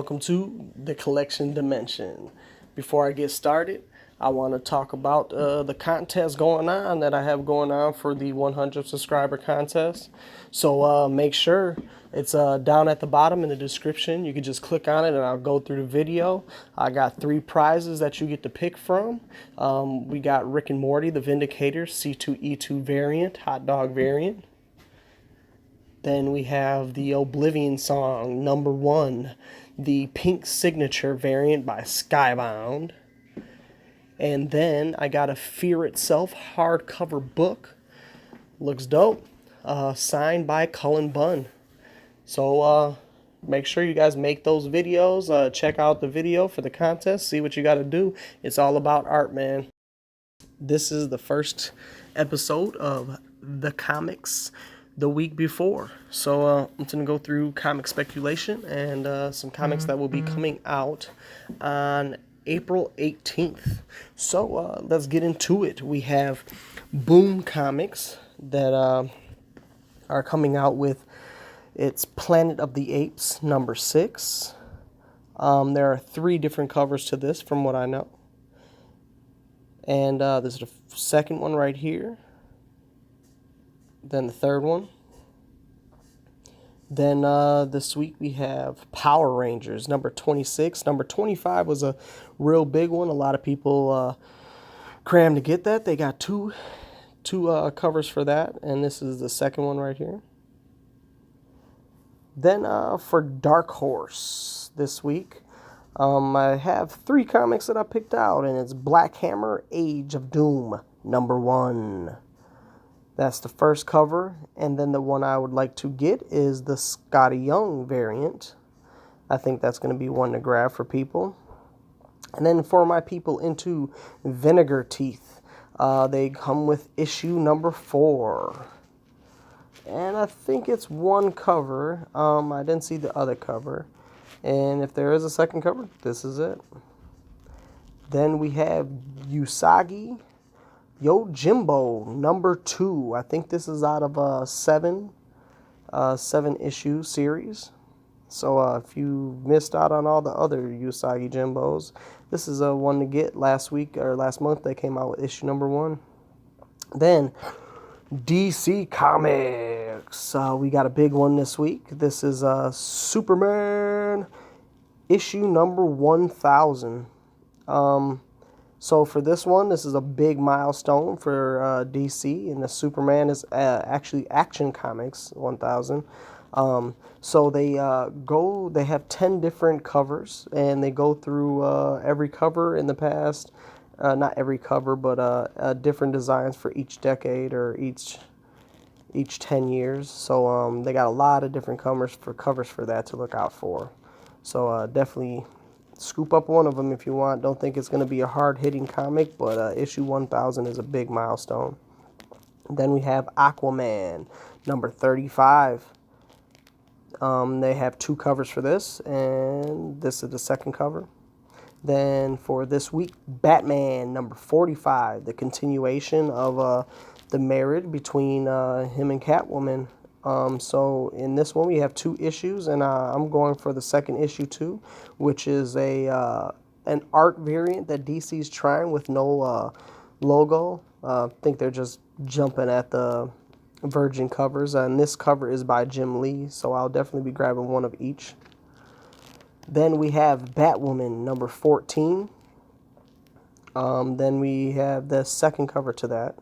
welcome to the Collection Dimension. Before I get started, I want to talk about the contest going on that I have going on for the 100 subscriber contest. So make sure it's down at the bottom in the description. You can just click on it and I'll go through the video. I got 3 prizes that you get to pick from. We got Rick and Morty, the Vindicator, C2E2 variant, hot dog variant. Then we have the Oblivion song, number 1, the Pink Signature variant by Skybound. And then I got a Fear Itself hardcover book. Looks dope. Signed by Cullen Bunn. So make sure you guys make those videos. Check out the video for the contest. See what you got to do. It's all about art, man. This is the first episode of The Comics the week before. So I'm going to go through comic speculation and some comics that will be coming out on April 18th. So let's get into it. We have Boom Comics that are coming out with its Planet of the Apes number 6. There are 3 different covers to this from what I know. And this is the second one right here. Then the third one. Then this week we have Power Rangers number 26. Number 25 was a real big one. A lot of people crammed to get that. They got two covers for that, and this is the second one right here. Then for Dark Horse this week, I have 3 comics that I picked out, and it's Black Hammer, Age of Doom number 1. That's the first cover, and then the one I would like to get is the Scotty Young variant. I think that's going to be one to grab for people. And then for my people into Vinegar Teeth, they come with issue number 4. And I think it's one cover. I didn't see the other cover. And if there is a second cover, this is it. Then we have Usagi Yojimbo number 2. I think this is out of a 7 issue series. So if you missed out on all the other Usagi Jimbos, this is a one to get. Last month they came out with issue number 1. Then DC Comics. We got a big one this week. This is Superman issue number 1000. So for this one, this is a big milestone for DC, and the Superman is actually Action Comics 1000. So they have 10 different covers, and they go through every cover in the past. Not every cover, but different designs for each decade or each 10 years. So they got a lot of different covers for that to look out for. So definitely scoop up one of them if you want. Don't think it's going to be a hard-hitting comic, but issue 1000 is a big milestone. Then we have Aquaman, number 35. They have 2 covers for this, and this is the second cover. Then for this week, Batman, number 45, the continuation of the marriage between him and Catwoman. So in this one we have 2 issues, and I'm going for the second issue too, which is an art variant that DC's trying with no logo. I think they're just jumping at the Virgin covers, and this cover is by Jim Lee, so I'll definitely be grabbing one of each. Then we have Batwoman number 14. Then we have the second cover to that.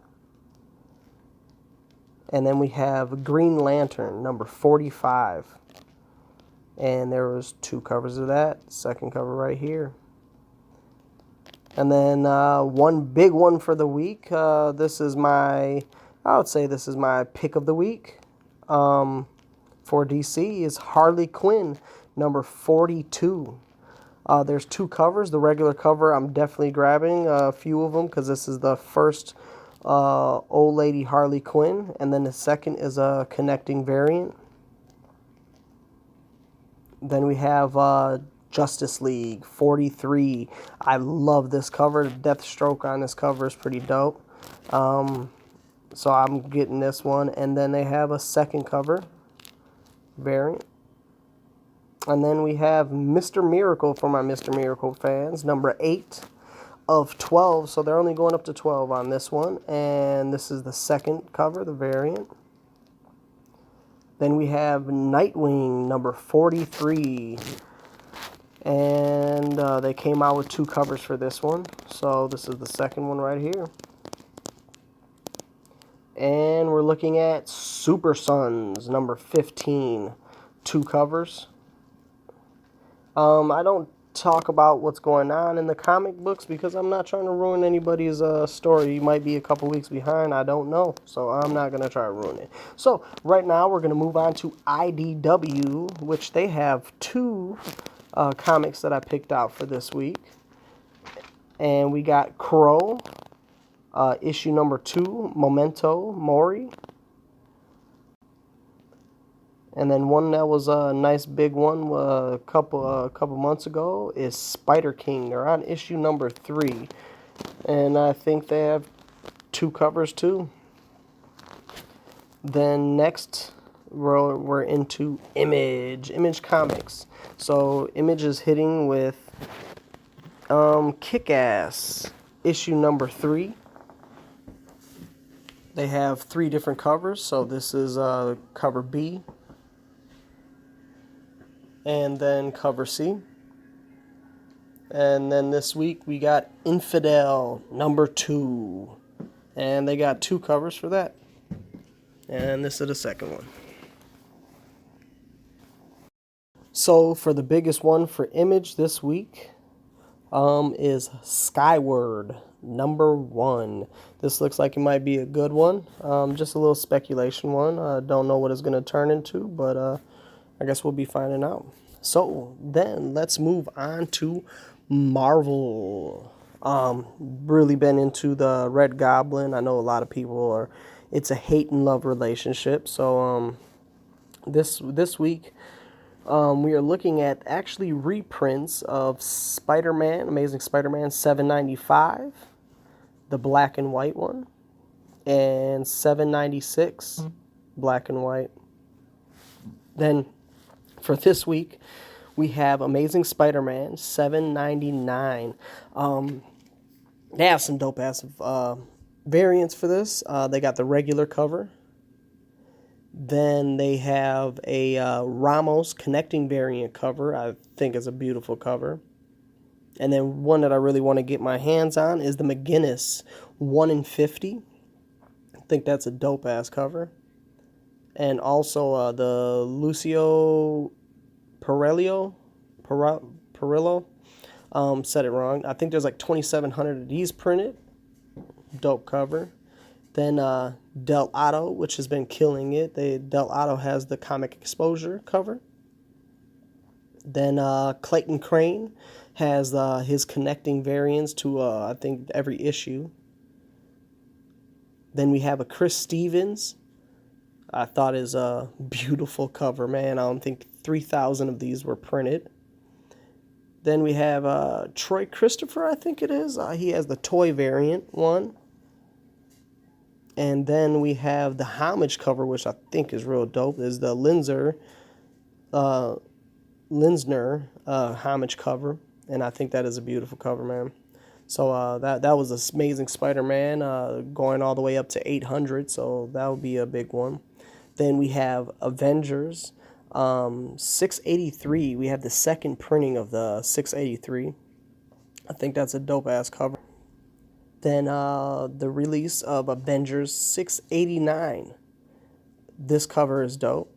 And then we have Green Lantern, number 45. And there was 2 covers of that. Second cover right here. And then one big one for the week. I would say this is my pick of the week. For DC is Harley Quinn, number 42. There's 2 covers. The regular cover I'm definitely grabbing a few of them because this is the first old lady Harley Quinn, and then the second is a connecting variant. Then we have Justice League 43. I love this cover. The Deathstroke on this cover is pretty dope. So I'm getting this one, and then they have a second cover variant. And then we have Mr. Miracle for my Mr. Miracle fans, number 8 of 12. So they're only going up to 12 on this one. And this is the second cover, the variant. Then we have Nightwing, number 43. And they came out with 2 covers for this one. So this is the second one right here. And we're looking at Super Sons, number 15. 2 covers. I don't talk about what's going on in the comic books because I'm not trying to ruin anybody's story. You might be a couple weeks behind. I don't know. So I'm not going to try to ruin it. So right now we're going to move on to IDW, which they have 2 comics that I picked out for this week. And we got Crow, issue number 2, Memento Mori. And then one that was a nice big one a couple months ago is Spider King. They're on issue number 3. And I think they have 2 covers too. Then next we're into Image Comics. So Image is hitting with Kick-Ass, issue number 3. They have 3 different covers. So this is cover B. And then cover C. And then this week we got Infidel number 2. And they got 2 covers for that. And this is the second one. So for the biggest one for Image this week is Skyward number 1. This looks like it might be a good one. Just a little speculation one. I don't know what it's going to turn into, but I guess we'll be finding out. So then let's move on to Marvel. Really been into the Red Goblin. I know a lot of people are. It's a hate and love relationship. So this week we are looking at actually reprints of Spider-Man, Amazing Spider-Man 795, the black and white one, and 796, black and white. Then for this week, we have Amazing Spider-Man 799. They have some dope-ass variants for this. They got the regular cover. Then they have a Ramos connecting variant cover. I think it's a beautiful cover. And then one that I really want to get my hands on is the McGinnis 1 in 50. I think that's a dope-ass cover. And also the Lucio Perillo, said it wrong. I think there's like 2,700 of these printed. Dope cover. Then Del Otto, which has been killing it. Del Otto has the Comic Exposure cover. Then Clayton Crane has his connecting variants to, I think, every issue. Then we have a Chris Stevens. I thought is a beautiful cover, man. I don't think 3,000 of these were printed. Then we have Troy Christopher, I think it is. He has the toy variant one. And then we have the homage cover, which I think is real dope. Is the Linsner homage cover. And I think that is a beautiful cover, man. So that was Amazing Spider-Man going all the way up to 800. So that would be a big one. Then we have Avengers 683. We have the second printing of the 683. I think that's a dope-ass cover. Then the release of Avengers 689. This cover is dope.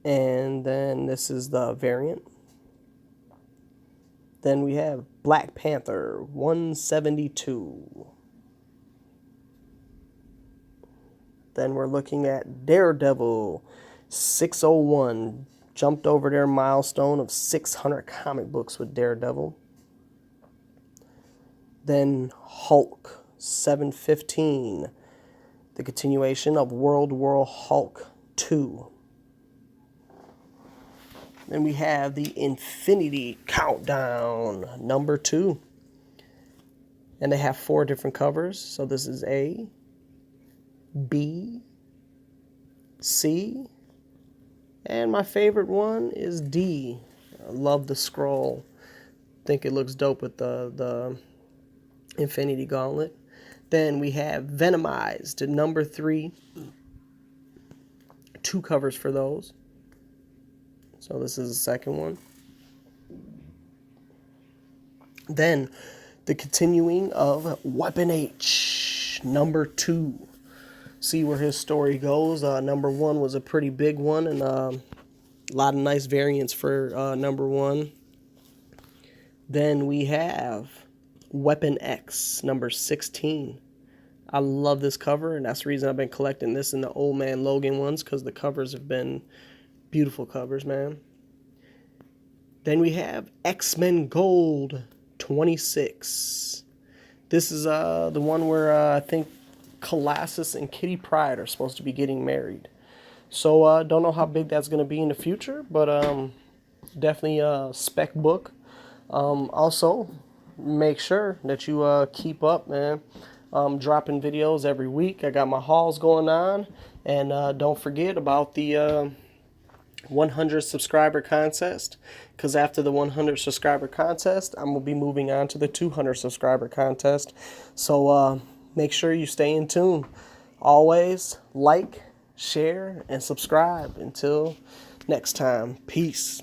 And then this is the variant. Then we have Black Panther 172. Then we're looking at Daredevil 601. Jumped over their milestone of 600 comic books with Daredevil. Then Hulk 715. The continuation of World War Hulk 2. Then we have the Infinity Countdown number 2. And they have 4 different covers. So this is A, B, C, And my favorite one is D. I love the scroll. Think it looks dope with the Infinity Gauntlet. Then we have Venomized, number 3. 2 covers for those. So this is the second one. Then the continuing of Weapon H, number 2. See where his story goes. Number 1 was a pretty big one, and a lot of nice variants for number 1. Then we have Weapon X, number 16. I love this cover, and that's the reason I've been collecting this and the Old Man Logan ones, because the covers have been beautiful covers, man. Then we have X-Men Gold 26. This is the one where I think Colossus and Kitty Pryde are supposed to be getting married. So don't know how big that's going to be in the future, but definitely a spec book. Also, make sure that you keep up, man. Dropping videos every week. I got my hauls going on. And don't forget about the 100 subscriber contest. Because after the 100 subscriber contest, I'm going to be moving on to the 200 subscriber contest. So make sure you stay in tune. Always like, share, and subscribe. Until next time, peace.